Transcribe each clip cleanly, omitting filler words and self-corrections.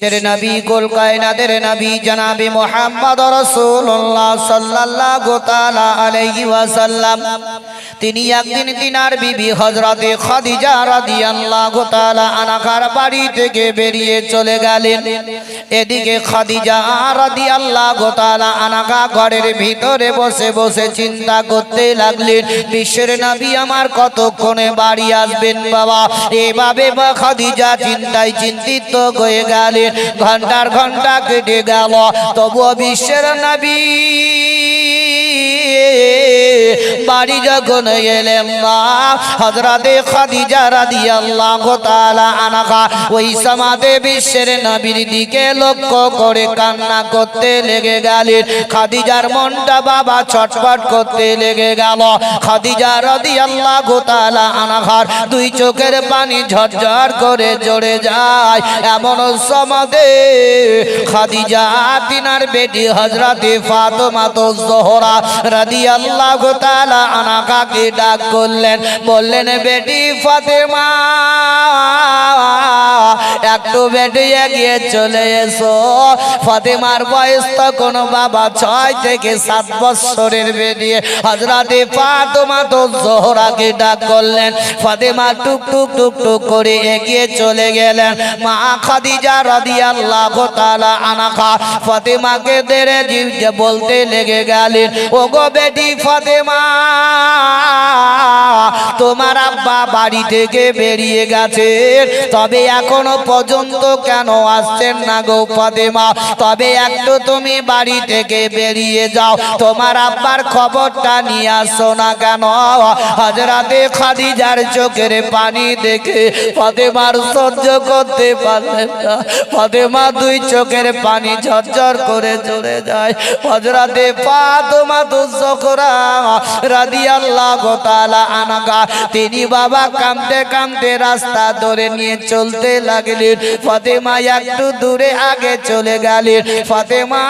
तेरे नबी कुल कायनातेर नबी जनाब मुहम्मद रसूलुल्लाह सल्लल्लाहु ताला अलैहि वसल्लम তিনি একদিন তিনার বিবি হযরতে খাদিজা রাদিয়াল্লাহু তাআলা আনহার বাড়ি থেকে বেরিয়ে চলে গেলেন। এদিকে খাদিজা রাদিয়াল্লাহু তাআলা আনহা ঘরের ভিতরে বসে বসে চিন্তা করতে লাগলেন, বিশ্বের নবী আমার কতক্ষণে বাড়ি আসবেন বাবা। এভাবে খাদিজা চিন্তায় চিন্তিত হয়ে গেলেন। ঘন্টার ঘন্টা কেটে গেল, তবুও বিশ্বের নবী বাড়ি যখন এলেন না, হযরতে খাদিজা রাদিয়াল্লাহু তাআলা আনহা ওই সমাদে বিশ্বের নবীর দিকে লক্ষ্য করে কান্না করতে লেগে গেলেন। খাদিজার মনটা বাবা ছটফট করতে লেগে গেল। খাদিজা রাদিয়াল্লাহু তাআলা আনহার দুই চোখের পানি ঝরঝর করে ঝরে যায়। এমন সমাদে খাদিজা তিনার বেটি হযরতে ফাতেমা যোহরা রাদিয়াল্লাহু তাআলা আনহাকে ডাক করলেন, বললেন বেটি ফাতেমা একটু বেটি এগিয়ে চলে এসো। ফাতেমার বয়স তখন বাবা 6 থেকে 7 বছরের বেটি। হযরতে ফাতেমা যোহরাকে ডাক করলেন। ফাতেমা টুক টুক টুক টুক করে এগিয়ে চলে গেলেন। মা খাদিজা রাদিয়াল্লাহু তাআলা আনহা ফাতেমাকে ধরে জিজ্ঞাসা বলতে লেগে গেলেন, ওগো বেটি ফাতেমা তোমার আব্বা বাড়ি থেকে বেরিয়ে গেছে, তবে এখনো পর্যন্ত কেন আসছেন না গো ফাতেমা? তবে একটু তুমি বাড়ি থেকে বেরিয়ে যাও, তোমার আব্বার খবরটা নিয়ে আসো না কেন? হযরতে খাদিজার চোখের পানি দেখে ফাতেমার সহ্য করতে পারলেন না। ফাতেমা দুই চোখের পানি ঝরঝর করে ঝরে যায়। হযরতে ফাতেমা যোহরা রাদিয়াল্লাহু তাআলা আনহা তিনি বাবা কাঁদতে কাঁদতে রাস্তা ধরে নিয়ে চলতে লাগলেন। ফাতেমা একটু দূরে আগে চলে গেলেন। ফাতেমা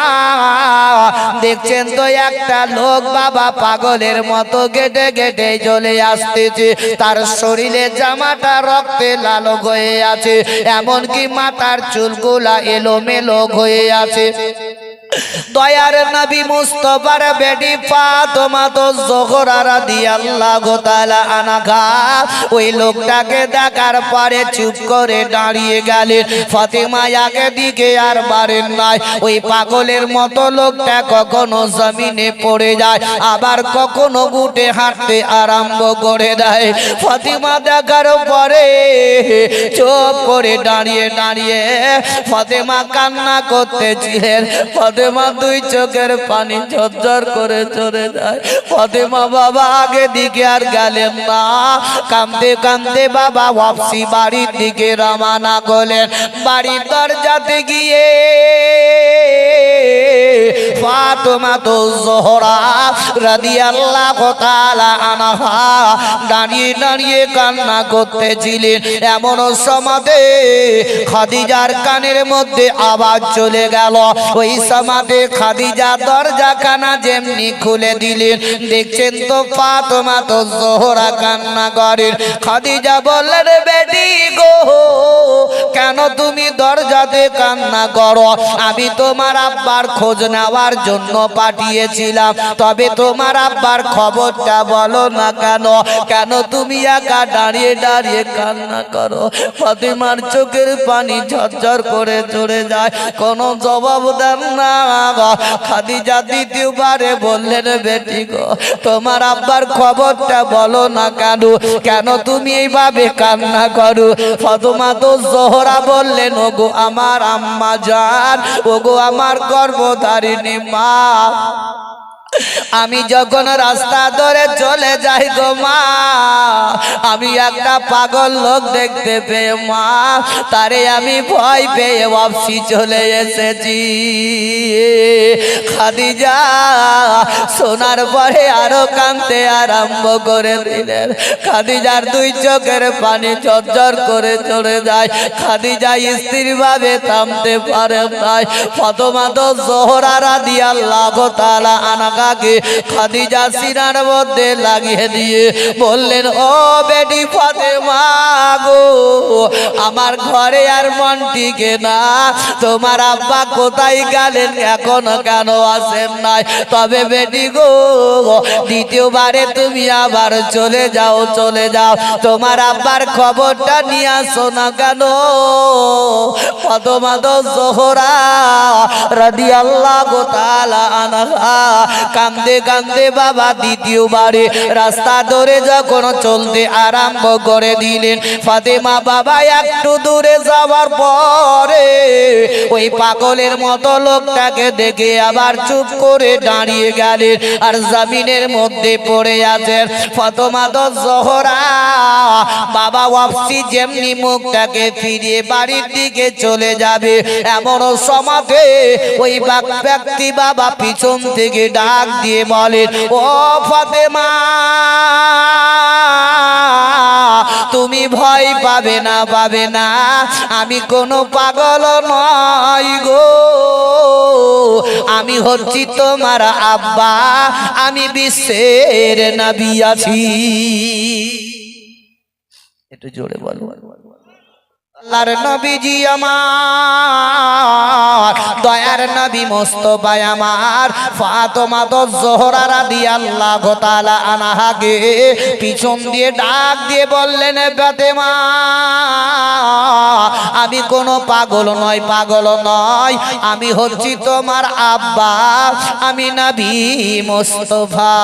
দেখছেন তো একটা লোক বাবা পাগলের মতো গেটে গেটে চলে আসতেছে। তার শরীরে জামাটা রক্তে লাল হয়ে আছে, এমনকি মাথার চুলগুলা এলোমেলো হয়ে আছে। দয়ার নবী মুস্তাফার বেটি ফাতেমা যোহরা রাদিয়াল্লাহু তাআলা আনহা ওই লোকটাকে দেখার পরে চুপ করে দাঁড়িয়ে গেলেন। ফাতেমা আগে দিকে আর বাড়েন নাই। ওই পাগলের মতো লোকটা কখনো জমিনে পড়ে যায়, আবার কখনো উঠে হাঁটতে আরম্ভ করে দেয়। ফাতেমা দেখার পরে চুপ করে দাঁড়িয়ে দাঁড়িয়ে ফাতেমা কান্না করতেছিলেন। ফাতেমা দুই চোখের পানি ঝরঝর করে চলে যায়। ফাতেমা বাবা আগে দিকে আর গেলেন না। কাঁদতে কাঁদতে বাবা ওয়াপসি বাড়ির দিকে রওনা করলেন। বাড়ির দরজাতে গিয়ে ফাতেমা যোহরা রাদিয়াল্লাহু তাআলা আনহা দাঁড়িয়ে দাঁড়িয়ে কান্না করতেছিলেন। এমন সমাদে খাদিজার কানের মধ্যে আওয়াজ চলে গেল। ওই সমাদে খাদিজা দরজাখানা যেমনি খুলে দিলেন, দেখছেন তো ফাতেমা যোহরা কান্না করেন। খাদিজা বললেন, বেটি গো কেন তুমি দরজাতে কান্না করো? আমি তোমার আব্বার খোঁজ নেওয়ার জন্য পাঠিয়েছিলাম, তবে তোমার আব্বার খবরটা বলো না কেন? কেন তুমি একা দাঁড়িয়ে দাঁড়িয়ে কান্না করো? ফাতেমার চোখের পানি ঝরঝর করে ঝরে যায়, কোনো জবাব দেন না। খাদিজা দ্বিতীয়বারে বললেন, বেটি গো তোমার আব্বার খবরটা বলো না কেন? কেন তুমি এইভাবে কান্না করো? ফাতেমা যোহরা বললেন, ওগো আমার আম্মা জান, ওগো আমার গর্ভধারিণী মা, আমি যখন রাস্তা ধরে চলে যাই গো মা, আমি একটা পাগল লোক দেখতে পেয়ে মা, তারে আমি ভয় পেয়ে ওয়াপসি চলে এসেছি। খাদিজা শোনার পরে আরো কাঁদতে আরম্ভ করে দিলেন। খাদিজার দুই চোখের পানি ঝরঝর করে চলে যায়। খাদিজা স্ত্রী ভাবে থামতে পারে নাই। ফাতেমা যোহরা রাদিয়াল্লাহু তাআলা আনহা টাকাকে খাদিজা সিনার মধ্যে লাগিয়ে দিয়ে বললেন, ও বেটি ফাতেমা গো, আমার ঘরে আর মন টিকে না, তোমার আব্বা কোথায় গেলেন, এখনো কেন আসেন নাই? তবে বেটি গো, দ্বিতীয়বারে তুমি আবার চলে যাও, চলে যাও, তোমার আব্বার খবরটা নিয়ে আসো না কেন? ফাতেমা জোহরা রাদিয়াল্লাহু তাআলা আনহা কান্দে কান্দে বাবা দ্বিতীয়বারে রাস্তা ধরে যখন চলতে আরম্ভ করে দিলেন, ফাতেমা বাবা একটু দূরে যাওয়ার পরে ওই পাগলের মতো লোকটাকে দেখে আবার চুপ করে দাঁড়িয়ে গেলেন আর জমিনের মধ্যে পড়ে আছেন। ফাতেমা জোহরা বাবা ওয়াপসি যেমনি মুখটাকে ফিরিয়ে বাড়ির দিকে চলে যাবে, এমন সমাজে ওই ব্যক্তি বাবা পিছন থেকে ডাক দিয়ে বলেন, ও ফাতেমা, তুমি ভয় পাবে না, পাবে না, আমি কোনো পাগল নই গো, আমি হচ্ছি তোমার আব্বা, আমি বিশ্বের নবী আছি। একটু জোরে বলো। আল্লাহর নবীজি আমার, দয়ার নবী মুস্তাফা আমার, ফাতেমা জোহরা রাদিয়াল্লাহু তাআলা আনহাকে পিছন দিয়ে ডাক দিয়ে বললেন, ফাতেমা, আমি কোনো পাগল নয়, পাগল নয়, আমি হচ্ছি তোমার আব্বা, আমি নবী মুস্তাফা।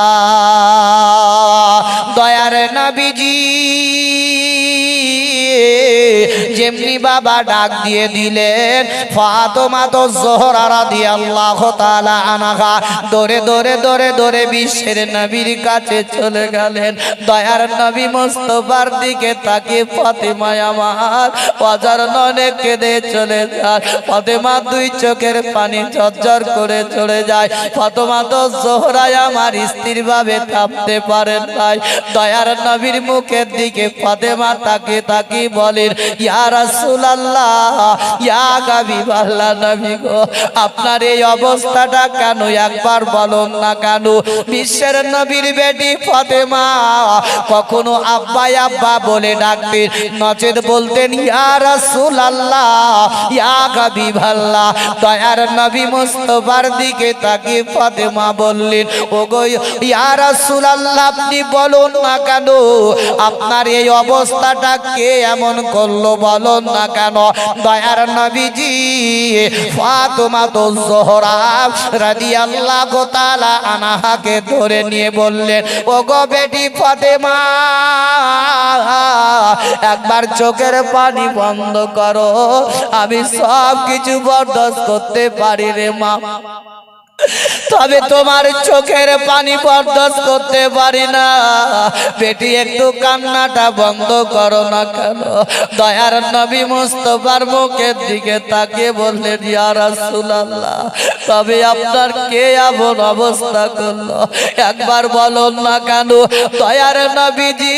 দয়ার নবীজি যেমনি বাবা ডাক দিয়ে দিলেন, ফাতেমা জোহরা রাদিয়াল্লাহু তাআলা আনহা দৌড়ে দৌড়ে দৌড়ে দৌড়ে বিশ্বের নবীর কাছে চলে গেলেন। দয়ার নবী মুস্তাফার দিকে তাকিয়ে ফাতেমা আমার অঝর নয়নে কেঁদে চলে যায়। ফাতেমা দুই চোখের পানি ঝরঝর করে চলে যায়। ফাতেমা জোহরা আমার স্ত্রীর ভাবে থামতে পারেন নাই। দয়ার নবীর মুখের দিকে ফাতেমা তাকিয়ে তাকিয়ে বলেন, ইয়া রাসূলুল্লাহ, ইয়া হাবিবাল্লাহ, নবী গো, আপনার এই অবস্থাটা কেন, একবার বলুন না কেন? বিশ্বের নবীর বেটি ফাতেমা কখনো আব্বা আব্বা বলে ডাকতেন, নচেত বলতেন ইয়া রাসূলুল্লাহ, ইয়া হাবিবাল্লাহ। দয়ার নবী মুস্তাফার দিকে তাকিয়ে ফাতেমা বললেন, ওগো ইয়া রাসূলুল্লাহ, আপনি বলুন না কেন, আপনার এই অবস্থাটা কে এমন করলো, বলুন না কেন? দয়ার নবীজি ফাতেমা জোহরা রাদিয়াল্লাহু তাআলা আনহাকে ধরে নিয়ে বললেন, ওগো বেটি ফাতেমা, একবার চোখের পানি বন্ধ করো, আমি সব কিছু বরদাস্ত করতে পারি রে মা, তবে তোমার চোখের পানি বরদাস্ত করতে পারি না। বেটি একটু কান্নাটা বন্ধ করো না কেন? দয়ার নবী মুস্তাফার মুখের দিকে তাকিয়ে বললেন, ইয়া রাসূলুল্লাহ, তবে আপনার কে এমন অবস্থা করলো, একবার বলুন না কেন? দয়ার নবীজি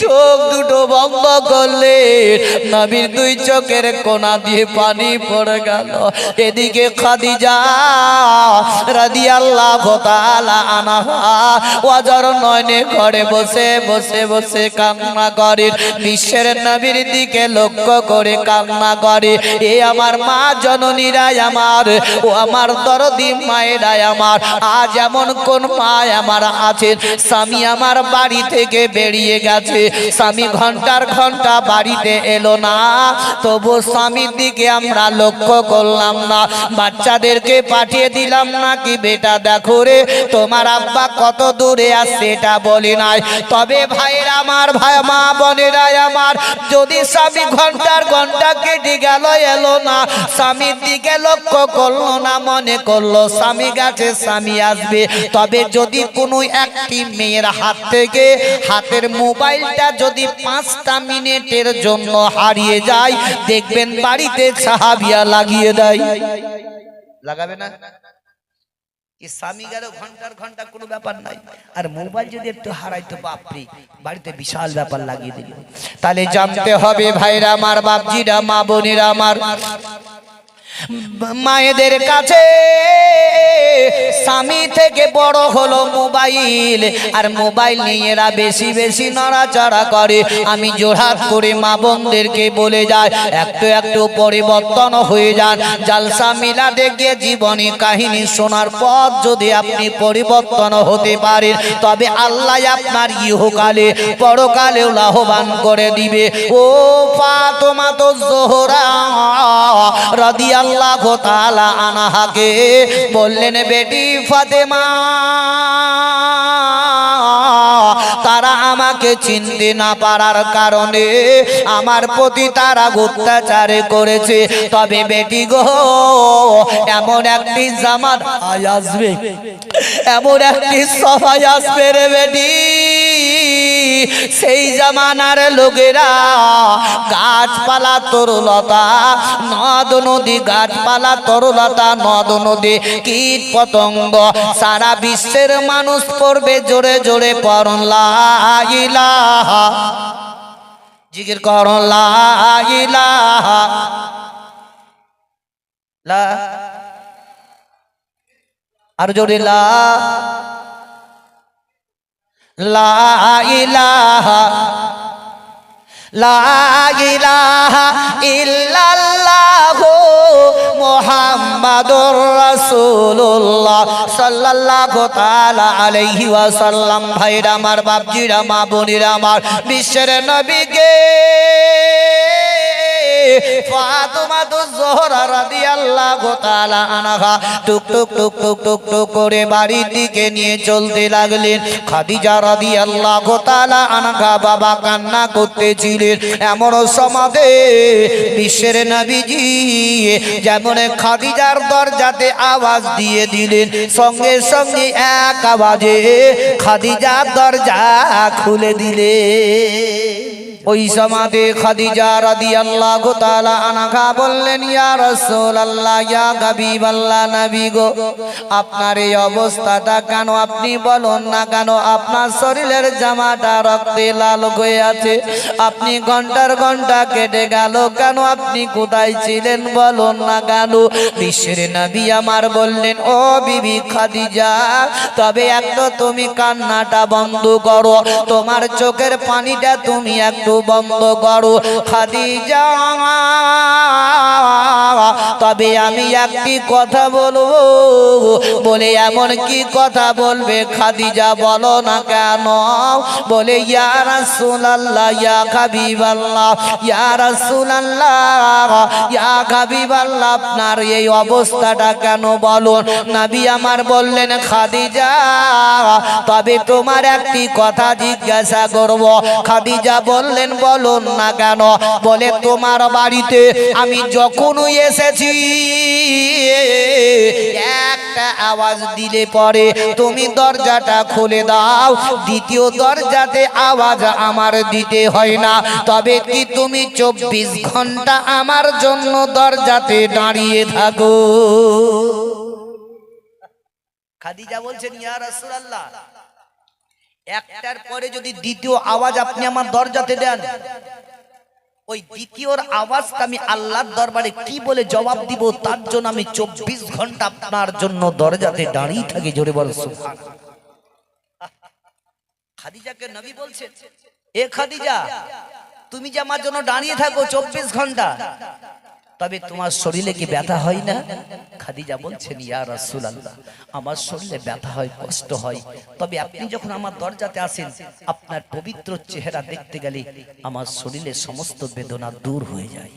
চোখ দুটো বন্ধ করলেন, নবীর দুই চোখের কোনা দিয়ে পানি পড়ে গেল। এদিকে খাদিজা রাদিয়াল্লাহু তাআলা আনহা ওয়াজর নয়নে ঘরে বসে বসে বসে কান্না করেন, বিশ্বের নবীর দিকে লক্ষ্য করে কান্না করে। এ আমার মা জননীরা আমার, ও আমার দরদি মায়েরা আমার, আজ এমন কোন মা আমার আছেন, স্বামী আমার বাড়ি থেকে বেরিয়ে গেছে, স্বামী ঘন্টার ঘন্টা বাড়িতে এলো না, তবু স্বামীর দিকে আমরা লক্ষ্য করলাম না, বাচ্চাদেরকে পাঠিয়ে দিলাম নাকি, বেটা দেখো রে তোমার আব্বা কত দূরে আছে এটা বলি নাই। তবে ভাইরা আমার, ভাই মা বোনেরা আমার, যদি স্বামী ঘন্টার ঘন্টা কেটে গেল, এলো না, স্বামীর দিকে লক্ষ্য করলো না, মনে করলো স্বামী গেছে, স্বামী আসবে, তবে যদি কোনো একটি মেয়ের হাত থেকে হাতের মোবাইলটা যদি 5টা মিনিটের জন্য হারিয়ে যায়, দেখবেন বাড়িতে সাহাবিয়া লাগিয়ে দেয়। লাগাবে না? স্বামী গেল ঘন্টার ঘন্টা কোনো ব্যাপার নাই, আর মোবাইল যদি একটু হারাইতো, বাপরে, বাড়িতে বিশাল ব্যাপার লাগিয়ে দিল। তাহলে জানতে হবে ভাইরা আমার, বাপজিরা, মা বোনেরা আমার, মায়েদের কাছে স্বামী থেকে বড় হলো মোবাইল, আর মোবাইল নিয়ে এরা বেশি বেশি নড়াচড়া করে। আমি জোড়হাত করে মা বোনদেরকে বলে যাই, একটু একটু পরিবর্তন হয়ে যান। জালসা মিলাদে গিয়ে জীবনী কাহিনী শোনার পর যদি আপনি পরিবর্তন হতে পারেন, তবে আল্লাহ আপনার ইহকালে পরকালেও লাভবান করে দিবে। ও ফাতেমা তো জোহরা রাদিয়াল্লাহু তাআলা আনহাকে বললেন, বেটি ফাতেমা, তারা আমাকে চিনতে না পারার কারণে আমার প্রতি তারা অত্যাচার করেছে। তবে বেটি গো, এমন একটি জামান আসবে, এমন একটি সময় আসবে রে বেটি, সেই জামানার লোকেরা গাছপালা তরুলতা, নদ নদী, গাছপালা তরুলতা, নদ নদী, কীট পতঙ্গ, সারা বিশ্বের মানুষ পড়বে জোরে জোরে পড়ুন লা ইলাহা, জিকির করুন লা ইলাহা, লা, আর জোরে লা ইলাহা, লা ইলাহা ইল্লাল্লাহু মুহাম্মাদুর রাসূলুল্লাহ সাল্লাল্লাহু তাআলা আলাইহি ওয়াসাল্লাম। ভাইরা আমার, বাপজিরা, মা বোনেরা আমার, বিশ্বের নবীকে ফাতেমা তো জোহরা রাদিয়াল্লাহু তাআলা আনহা টুক টুক টুক টুক টুক টুক করে বাড়ির দিকে নিয়ে চলতে লাগলেন। খাদিজা রাদিয়াল্লাহু তাআলা আনহা বাবা কান্না করতেছিলেন। এমন সমাজে বিশ্বের নবীজি যেমন খাদিজার দরজাতে আওয়াজ দিয়ে দিলেন, সঙ্গে সঙ্গে এক আওয়াজে খাদিজার দরজা খুলে দিলেন। ওই সমাজে খাদিজা রাদিয়াল্লাহু তাআলা আনহা বললেন, ইয়া রাসূলুল্লাহ, ইয়া হাবিবাল্লাহ, নবী গো, আপনার এই অবস্থাটা কেন? আপনি বলুন না কেন? আপনার শরীরের জামাটা রক্তে লাল হয়ে আছে, আপনি ঘন্টার ঘন্টা কেটে গেল কেন? আপনি কোথায় ছিলেন বলুন না কেন? বিশ্বের নবী আমার বললেন, ও বিবি খাদিজা, তবে একটু তুমি কান্নাটা বন্ধ করো, তোমার চোখের পানিটা তুমি একটু বন্ধ করো খাদিজা। তবে আমি একটি কথা বলবো। বলে, এমন কি কথা বলবে খাদিজা? বলো না কেন? বলে, ইয়া রাসূলুল্লাহ, ইয়া হাবিবাল্লাহ, ইয়া রাসূলুল্লাহ, ইয়া হাবিবাল্লাহ, আপনার এই অবস্থাটা কেন বলুন? নবী আমার বললেন, খাদিজা, তবে তোমার একটি কথা জিজ্ঞাসা করব। খাদিজা বললেন, বলুন না কেন? বলে, তোমার বাড়িতে আমি যখনই এসেছি একটা আওয়াজ দিলে পরে তুমি দরজাটা খুলে দাও, দ্বিতীয় দরজাতে আওয়াজ আমার দিতে হয় না। তবে কি তুমি 24 ঘন্টা আমার জন্য দরজাতে দাঁড়িয়ে থাকো? খাদিজা বলছেন, ইয়া রাসূলুল্লাহ, একটার পরে যদি দ্বিতীয় আওয়াজ আপনি আমার দরজাতে দেন, ওই দ্বিতীয়র আওয়াজটা আমি আল্লাহর দরবারে কি বলে জবাব দিব, তার জন্য আমি 24 ঘন্টা আপনার জন্য দরজাতে দাঁড়িয়ে থাকি। জোরে বল সুবহানাল্লাহ। খাদিজাকে নবী বলছেন, এ খাদিজা, তুমি যে আমার জন্য দাঁড়িয়ে থাকো 24 ঘন্টা, তবে তোমার শরীরে কি ব্যথা হয় না? খাদিজা বলছেন, ইয়া রাসূলুল্লাহ, আমার শরীরে ব্যথা হয়, কষ্ট হয়, তবে আপনি যখন আমার দরজাতে আসেন, আপনার পবিত্র চেহারা দেখতে গেলে আমার শরীরে সমস্ত বেদনা দূর হয়ে যায়।